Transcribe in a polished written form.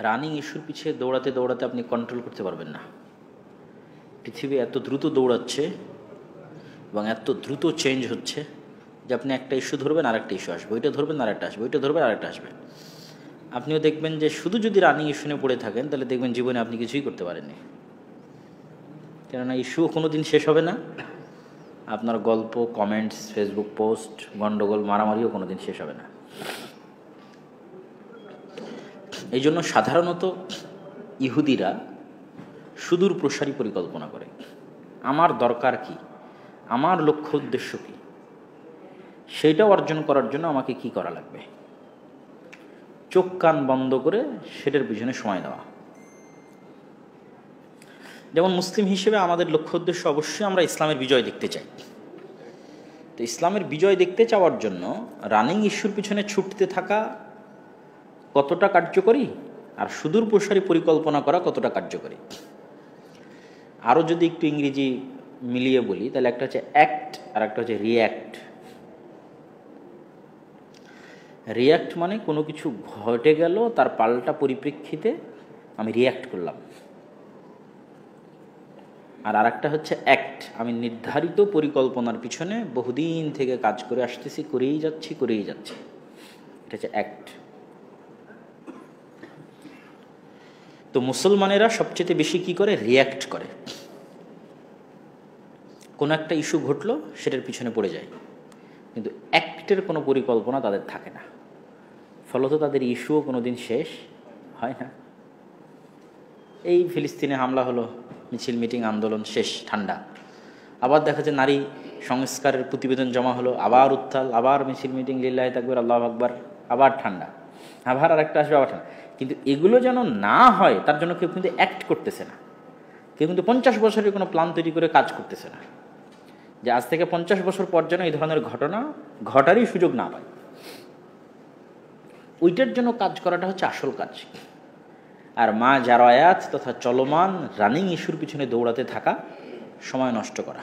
Running ইস্যুর পিছিয়ে দৌড়াতে দৌড়াতে আপনি কন্ট্রোল করতে পারবেন না। পৃথিবী এত দ্রুত দৌড়াচ্ছে এবং এত দ্রুত চেঞ্জ হচ্ছে যে আপনি একটা ইস্যু ধরবেন আর একটা ইস্যু আসবে, ওইটা ধরবেন আর একটা আসবে, ওইটা ধরবেন আর একটা আসবে। আপনিও দেখবেন যে শুধু যদি রানিং ইস্যু নিয়ে পড়ে থাকেন তাহলে দেখবেন জীবনে আপনি কিছুই করতে পারেননি, কেননা ইস্যুও কোনো দিন শেষ হবে না, আপনার গল্প, কমেন্টস, ফেসবুক পোস্ট, গণ্ডগোল, মারামারিও কোনো দিন শেষ হবে না। এই জন্য সাধারণত ইহুদিরা সুদূর প্রসারী পরিকল্পনা করে। আমার দরকার কি, আমার লক্ষ্য উদ্দেশ্য কী, সেইটা অর্জন করার জন্য আমাকে কি করা লাগবে, চোখ কান বন্ধ করে সেটার পিছনে সময় দেওয়া। যেমন মুসলিম হিসেবে আমাদের লক্ষ্য উদ্দেশ্য অবশ্যই আমরা ইসলামের বিজয় দেখতে চাই। তো ইসলামের বিজয় দেখতে চাওয়ার জন্য রানিং ইস্যুর পিছনে ছুটতে থাকা কতটা কার্যকরী আর সুদূর প্রসারী পরিকল্পনা করা কতটা কার্যকরী। আরও যদি একটু ইংরেজি মিলিয়ে বলি তাহলে একটা হচ্ছে অ্যাক্ট আর একটা হচ্ছে রিয়্যাক্ট। রিয়্যাক্ট মানে কোনো কিছু ঘটে গেল, তার পাল্টা পরিপ্রেক্ষিতে আমি রিয়্যাক্ট করলাম। আর আরেকটা হচ্ছে অ্যাক্ট, আমি নির্ধারিত পরিকল্পনার পিছনে বহুদিন থেকে কাজ করে আসতেছি, করেই যাচ্ছি। এটা হচ্ছে অ্যাক্ট। তো মুসলমানেরা সবচেয়ে বেশি কি করে, রিয়্যাক্ট করে। কোনো একটা ইস্যু ঘটলো সেটার পিছনে পড়ে যায়, কিন্তু অ্যাক্টের কোনো পরিকল্পনা তাদের থাকে না, ফলত তাদের ইস্যুও কোনো দিন শেষ হয় না। এই ফিলিস্তিনে হামলা হলো, মিছিল, মিটিং, আন্দোলন, শেষ, ঠান্ডা। আবার দেখা যায় নারী সংস্কারের প্রতিবেদন জমা হলো, আবার উত্তাল, আবার মিছিল, মিটিং, লিল্লাহি তাকবীর, আল্লাহু আকবার, আবার ঠান্ডা, আবার আরেকটা আসবে, আবার ঠান্ডা। কিন্তু এগুলো যেন না হয় তার জন্য কেউ কিন্তু অ্যাক্ট করতেছে না। কেউ কিন্তু 50 বছরের কোনো প্ল্যান তৈরি করে কাজ করতেছে না যে আজ থেকে 50 বছর পর যেন এই ধরনের ঘটনা ঘটারই সুযোগ না পায়। ওইটার জন্য কাজ করাটা হচ্ছে আসল কাজ। আর মা জারায়াত তথা চলমান রানিং ইস্যুর পিছনে দৌড়াতে থাকা, সময় নষ্ট করা।